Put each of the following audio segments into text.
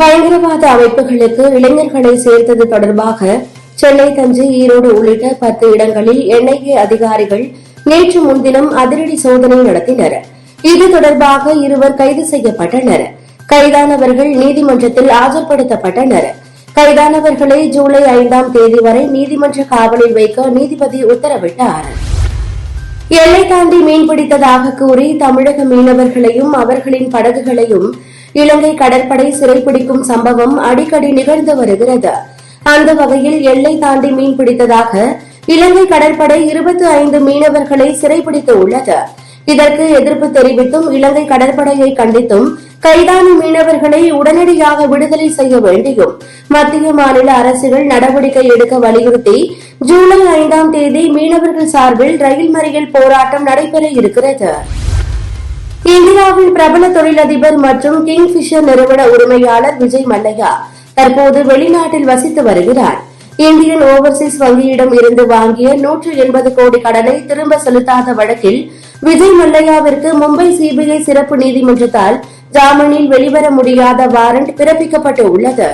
பயங்கரவாத அமைப்புகளுக்கு இளைஞர்களை சேர்த்தது தொடர்பாக சென்னை, தஞ்சை, ஈரோடு உள்ளிட்ட 10 இடங்களில் என்ஐஏ அதிகாரிகள் நேற்று முன்தினம் அதிரடி சோதனை நடத்தினர். இது தொடர்பாக 2 கைது செய்யப்பட்டனர். கைதானவர்கள் நீதிமன்றத்தில் ஆஜர்படுத்தப்பட்டனர். கைதானவர்களை ஜூலை 5ஆம் தேதி வரை நீதிமன்ற காவலில் வைக்க நீதிபதி உத்தரவிட்டார். எல்லை தாண்டி மீன்பிடித்ததாக கூறி தமிழக மீனவர்களையும் அவர்களின் படகுகளையும் இலங்கை கடற்படை சிறைப்பிடிக்கும் சம்பவம் அடிக்கடி நிகழ்ந்து வருகிறது. அந்த வகையில் எல்லை தாண்டி மீன்பிடித்ததாக இலங்கை கடற்படை 25 மீனவர்களை சிறைப்பிடித்து உள்ளது. இதற்கு எதிர்ப்பு தெரிவித்தும் இலங்கை கடற்படையை கண்டித்தும் கைதான மீனவர்களை உடனடியாக விடுதலை செய்ய வேண்டியும் மத்திய மாநில அரசுகள் நடவடிக்கை எடுக்க வலியுறுத்தி ஜூலை 5ஆம் தேதி மீனவர்கள் சார்பில் ரயில் மறியல் போராட்டம் நடைபெற இருக்கிறது. இந்தியாவின் பிரபல தொழிலதிபர் மற்றும் கிங்பிஷர் நிறுவன உரிமையாளர் விஜய் மல்லையா தற்போது வெளிநாட்டில் வசித்து வருகிறார். இந்தியன் ஓவர்சீஸ் வங்கியிடம் இருந்து வாங்கிய 180 கோடி கடனை திரும்ப செலுத்தாத வழக்கில் விஜய் மல்லையாவிற்கு மும்பை சிபிஐ சிறப்பு நீதிமன்றத்தால் ஜாமீனில் வெளிவர முடியாத வாரண்ட் பிறப்பிக்கப்பட்டு உள்ளது.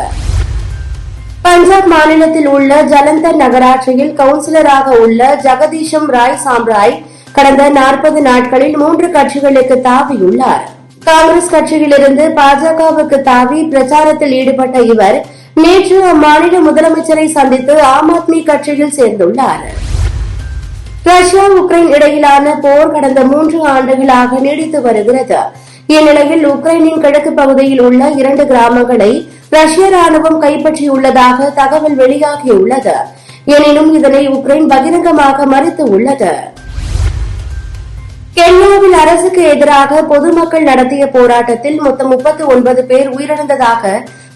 பஞ்சாப் மாநிலத்தில் உள்ள ஜலந்தர் நகராட்சியில் கவுன்சிலராக உள்ள ஜெகதீஷம் ராய் சாம்ராய் கடந்த 40 நாட்களில் 3 கட்சிகளுக்கு தாவியுள்ளார். காங்கிரஸ் கட்சியிலிருந்து பாஜகவுக்கு தாவி பிரச்சாரத்தில் ஈடுபட்ட இவர் நேற்று அம்மாநில முதலமைச்சரை சந்தித்து ஆம் ஆத்மி கட்சியில் சேர்ந்துள்ளார். ரஷ்யா, உக்ரைன் இடையிலான போர் கடந்த 3 ஆண்டுகளாக நீடித்து வருகிறது. இந்நிலையில் உக்ரைனின் கிழக்கு பகுதியில் உள்ள 2 கிராமங்களை ரஷ்ய ராணுவம் கைப்பற்றியுள்ளதாக தகவல் வெளியாகியுள்ளது. எனினும் இதனை உக்ரைன் பகிரங்கமாக மறுத்து உள்ளது. கென்யாவில் அரசுக்கு எதிராக பொதுமக்கள் நடத்திய போராட்டத்தில் மொத்தம் 39 பேர் உயிரிழந்ததாக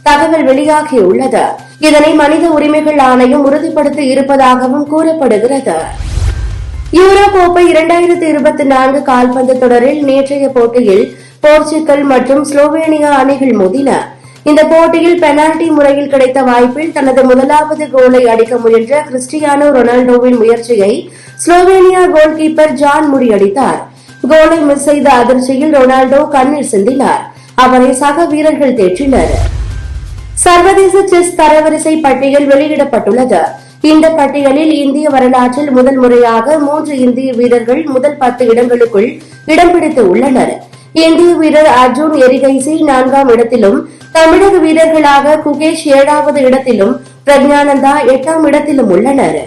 தகவல் வெளியாகியுள்ளது. இதனை மனித உரிமைகள் ஆணையம் உறுதிப்படுத்தி இருப்பதாகவும் கூறப்படுகிறது. யூரோ கோப்பை 2024 கால்பந்து தொடரில் நேற்றைய போட்டியில் போர்ச்சுகல் மற்றும் ஸ்லோவேனியா அணிகள் மோதின. இந்த போட்டியில் பெனால்டி முறையில் கிடைத்த வாய்ப்பில் தனது முதலாவது கோலை அடிக்க முயன்ற கிறிஸ்டியானோ ரொனால்டோவின் முயற்சியை ஸ்லோவேனியா கோல் கீப்பர் ஜான் முறியடித்தார். கோலை மிஸ் செய்த அதிர்ச்சியில் ரொனால்டோ கண்ணீர் சிந்தினார். அவரை சக வீரர்கள் தேற்றினர். சர்வதேச செஸ் தரவரிசை பட்டியல் வெளியிடப்பட்டுள்ளது. இந்த பட்டியலில் இந்திய வரலாற்றில் முதல் முறையாக 3 இந்திய வீரர்கள் முதல் 10 இடங்களுக்குள் இடம் பிடித்து உள்ளனர். இந்திய வீரர் அர்ஜுன் எரிகைசி 4ஆம் இடத்திலும், தமிழக வீரர்களாக குகேஷ் 7வது இடத்திலும், பிரக்ஞானந்தா 8ஆம் இடத்திலும் உள்ளனர்.